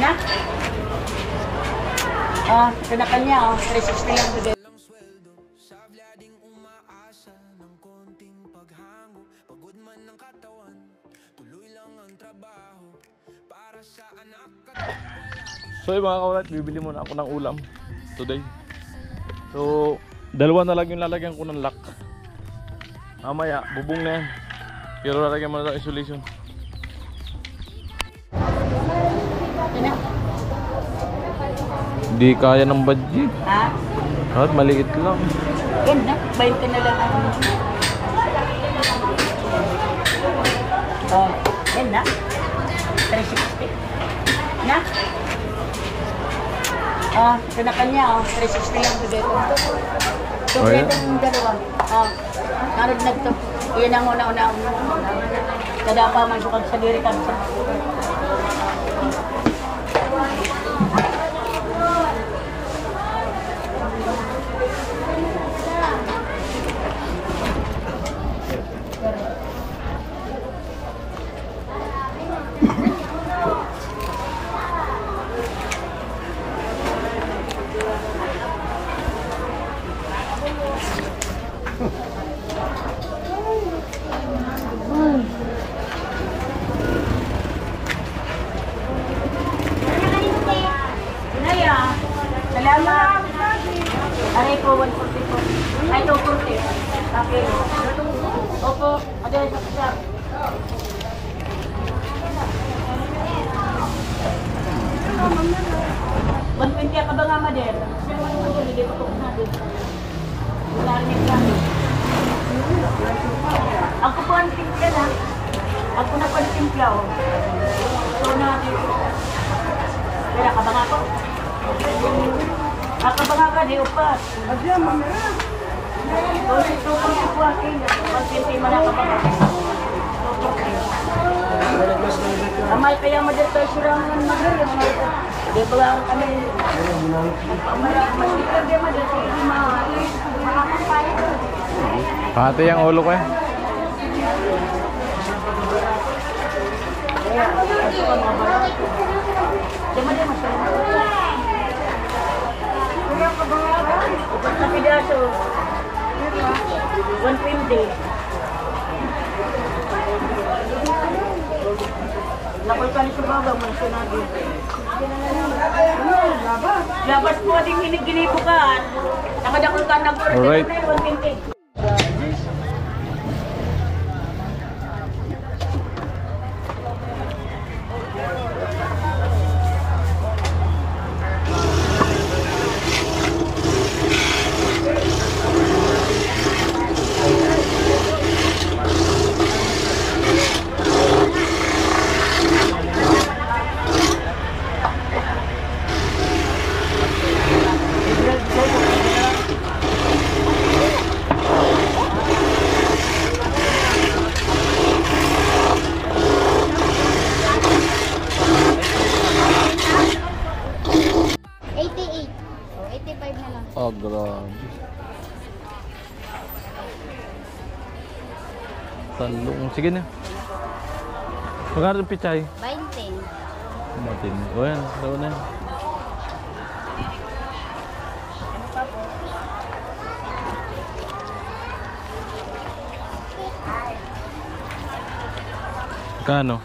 Na? Ah, kanya oh. 360 lang bigay. So yung mga kaulat, bibili muna ako ng ulam today. So dalawa na lang yung lalagyan ko ng lock. Mamaya bubong na yan, pero lalagyan mo na ng isolation. Hindi kaya ng budget. Ha? At maliit lang. Yan na, 20 na lang ako. Oh, yan na. 360. Na? Ah, kanya oh. 360 lang bigay ko. So, Oh, yeah? yung dalawa. Ah, narod na ito. Iyan ang una-una. Kada pa man sukag sa diri kansa. Salamat. Aray po, 140 po. Ay, 240. Okay. Opo. Aday, saksak. 120 ka ba nga, Mader? Hindi ko ito natin. Narinig kami. Ako po ang timpla na. Ako na po ang timpla. So, natin. Kaya ka ba nga po? Ako ba nga ka, di upas? Adya, mamaya. Ito kung ikuwakin. Pag-sinti man ako ba nga. Amal kaya madito surangan magaling. Di ba lang kami? Masikap di madito. Pati yung ulo ko eh. Di ba di masyaraman? Upat na pidaso. 120. Lakoy ka ni sa babaw, mansunado. Labas po ating hiniginibukan. Nakadakol ka nag-order Alright. na 120. Oh, grabe. Talong. Sige na. Magkano yung pichay? 20. Matin. O yan, daw na yan. Kano?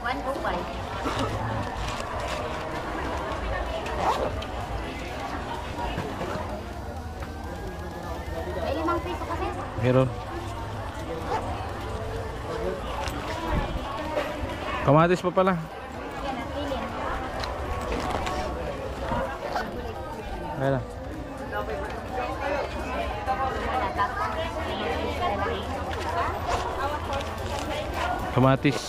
105. May 5 piso kasi. Meron. Kamatis pa pala. Yan ang pilin. Ayan na. Kamatis.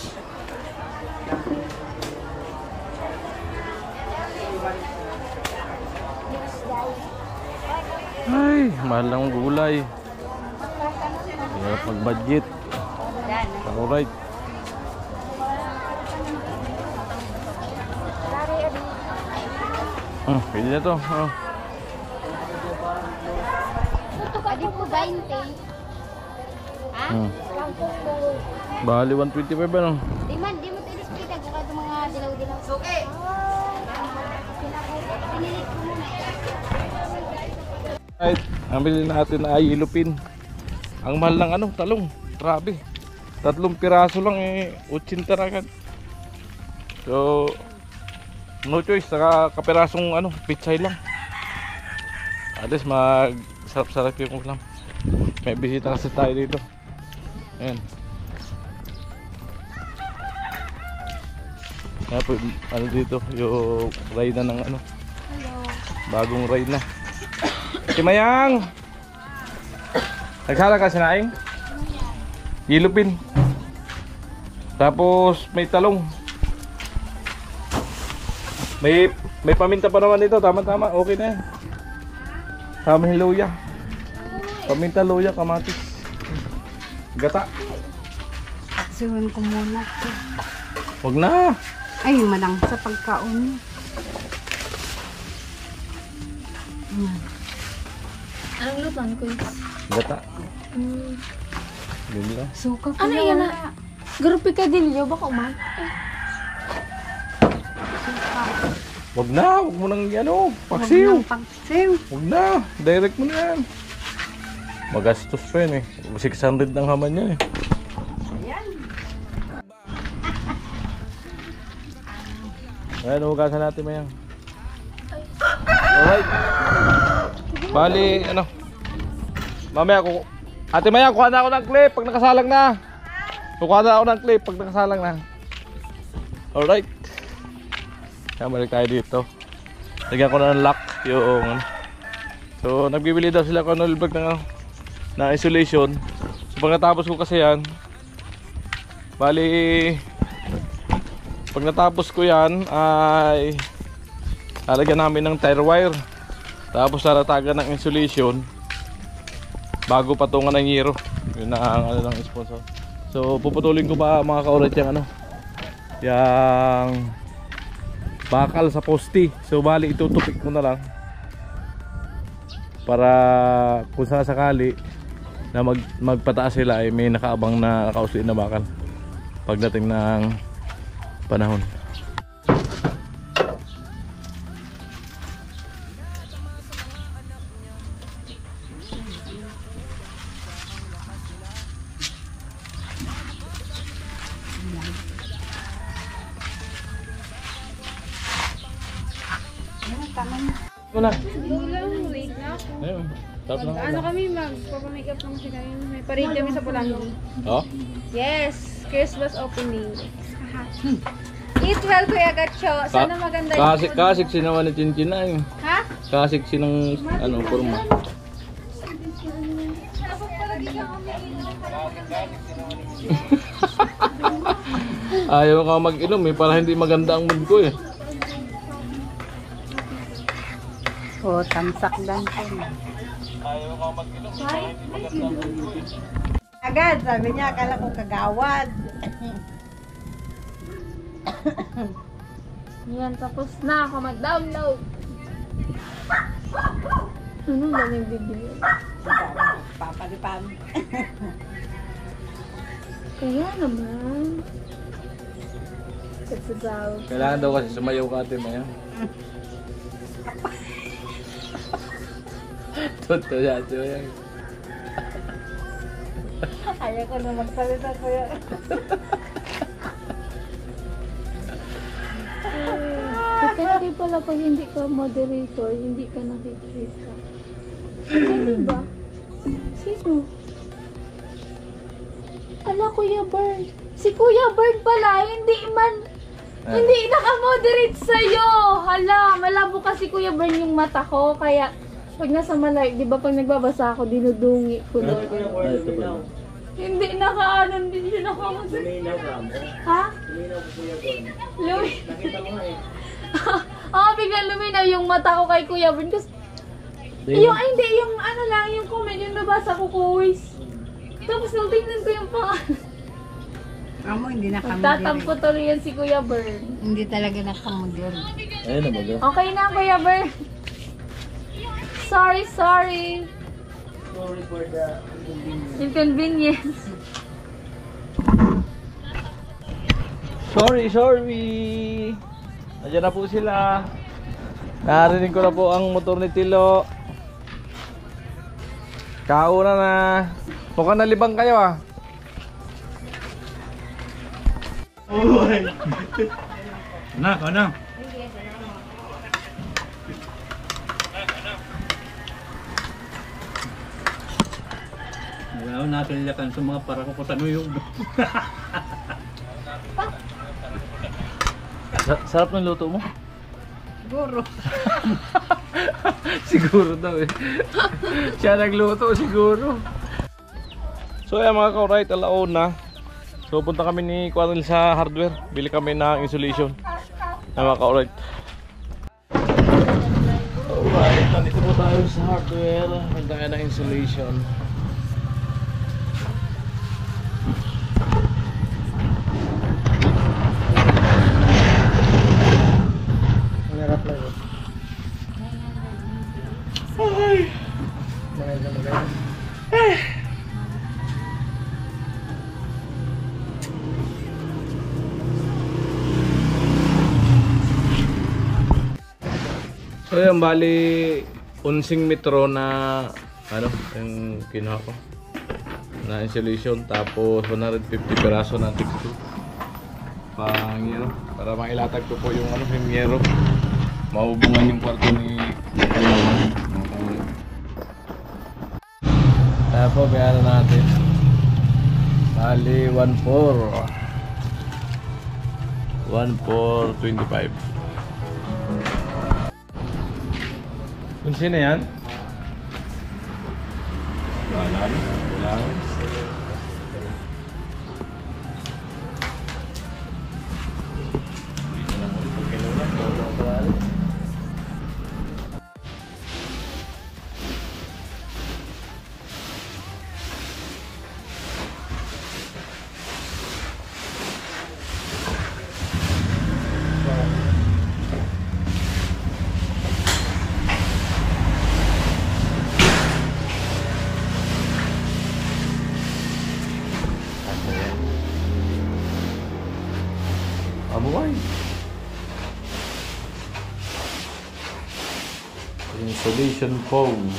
Ay, mahal lang ang gulay. Hirap mag-budget. Alright. Pwede na to. Adi po 20. Ha? Bali 125 ano? Di mo tinis kita kung mga dilaw-dilaw. Suki! Pinilit ko muna. Right, ang bilhin natin ay ilupin. Ang mahal ng ano, talong. Grabe. 3 piraso lang eh, 80 na agad. So, no choice, saka kapirasong ano, pitsay lang. At least sarap-sarap yung ulam. May bisita kasi tayo dito. Ayan. Kaya po, ano dito, yung ride na ng ano. Hello. Bagong ride na. Si Mayang! Nagsala ka sinaing? Ilupin. Tapos may talong. May paminta pa naman dito, tama-tama, okay na yan. Tama yung luya. Paminta, luya, kamatis. Gata. Siwan ko muna. Wag na. Ay, malang sa pagkaon. Anong lutan ko? Gata. Yun lang. Suka ko Ano yan na? Grupi ka din yun, baka umag. Wag na, wag mo nang ano, paksiw. Pagsiw. Wag na, direct mo na yan. Magastos pa yun eh. 600 ng haman niya eh. Ayan, hugasan natin Mayang. Alright. Bali, ano. Mamaya ako. Ate Mayang, kuha na ako ng clip pag nakasalang na. Kuha na ako ng clip pag nakasalang na. Alright. Kaya balik tayo dito. Lagyan ko na ng lock yung ano. So, nagbibili daw sila kung ano libag ng isolation. So, pag natapos ko kasi yan, bali, pag natapos ko yan ay lalagyan namin ng tire wire. Tapos naratagan ng insulation bago patungan ng yero. Yun na ang ano ng sponsor. So puputulin ko pa mga kaurat yung ano, yung bakal sa poste. So bali itutupik ko na lang para kung sakali na magpataas sila ay may nakaabang na nakausli na bakal pagdating ng panahon. Muna. Wait na. Ayun. Tapos lang. Ano kami, magpapamakeup lang siya kami. May parade kami sa Pulangi. Oh? Yes! Christmas opening. Eat well, Kuya Gacho. Sana maganda yung Kasiksi naman ni Chinchin na yun. Ha? Kasiksi ng ano, kurma. Ayaw ka mag-inom eh, para hindi maganda ang mood ko eh. O, tamsak lang ko. Ayaw ka mag-inom eh, para hindi maganda ang mood ko. Agad, sabi niya, akala ko kagawad. Yan, tapos na ako mag-download. Ano ba may video? Papalipan. Kaya naman. Kasi daw. Kailangan daw kasi sumayaw ka ate Maya. Totoo yan, ate Maya. Ayaw ko na magsalita ko yan. Kasi pala pag hindi ka moderator, hindi ka nakikita. Ano ba? Sino? Ala, Kuya Bird. Si Kuya Bird pala, hindi naka-moderate sa'yo. Hala, malabo kasi Kuya Bird yung mata ko. Kaya, pag nasa malay, di ba pag nagbabasa ako, dinudungi ko doon. Hindi naka-anon din siya naka-moderate. Ha? Luminaw. Nakita mo nga eh. Biglang luminaw yung mata ko kay Kuya Bird. Kasi, hindi, yung ano lang, yung comment, yung nabasa ko kuwis. Tapos nung tingnan ko yung pangalan. Amo, hindi Magtatampo tuloy yan si Kuya Bird. Hindi talaga nakamodel. Ayun na ba? Okay na, Kuya Bird. Sorry. Sorry for the Inconvenience. Sorry. Nandiyan na po sila. Narinig ko na po ang motor ni Tilo. Kauna na. Mukhang nalibang kayo ah. Uy! Anak. Wala natin ilakan sa mga para ko tanuyog. Sarap ng luto mo? Siguro. Siguro daw eh. Siya nagluto siguro. So ayan mga ka-right, alauna. So punta kami ni Quarel sa hardware. Bili kami ng insulation. Ayan mga ka-right. Alright, nandito po tayo sa hardware. Punta kayo ng insulation. Hirap lang yun. So yan, bali 11 metro na ano, yung kinuha ko na insulation, tapos 150 piraso na texture pang yero, para mailatag ko po yung ano, yung yero, mahubungan yung kwarto ni tapos bayaran natin bali 1,425. Kung sino yan? Wala. Abuhay. Insulation foam.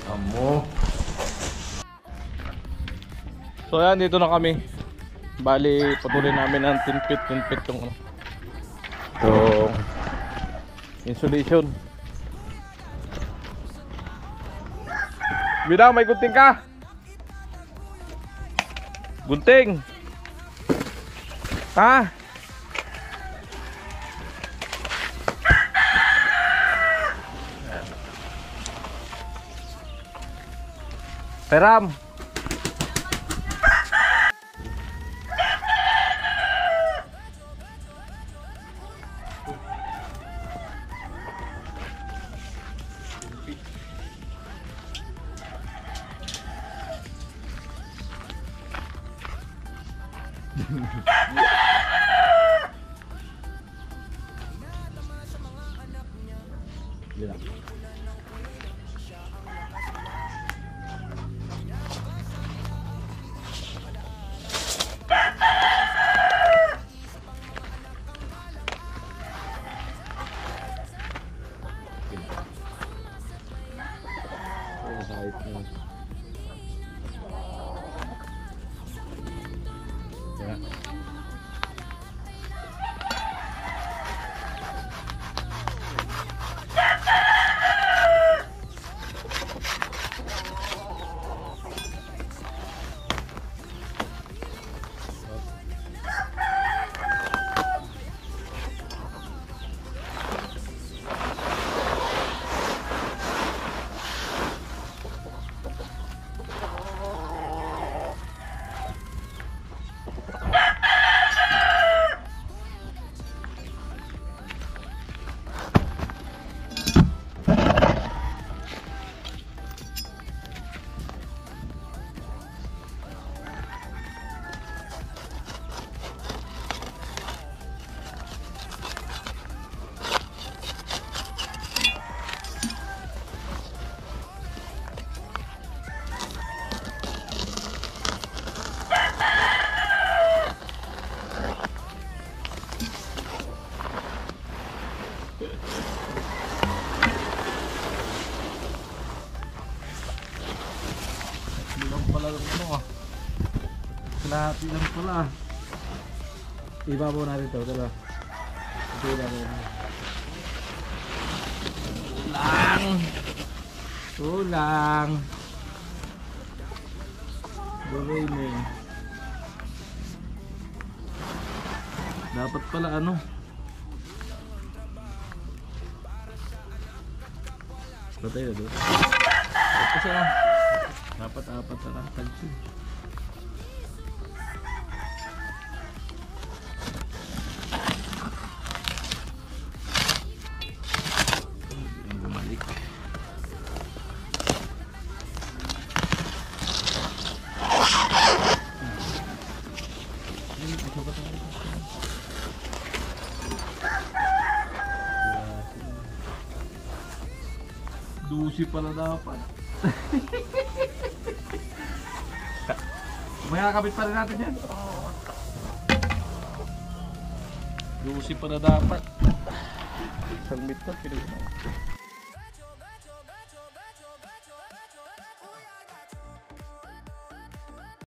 Amo. So yan, dito na kami. Bali, patuloy namin ang 10 feet yung ano. So, insulation. Bida, may gunting ka? Gunting. Ha? Peram. Kalahati lang pala. Ibabaw natin ito. Dala. Ito ibabaw natin. Kulang. Bagay mo eh. Dapat pala ano. Patay na doon. Tapos na. Dapat apat na lang. Tagsi. Bumalik. Dusi pala dapat. Makakabit pa rin natin yan. Dusi pala dapat. Isang bit na, pinag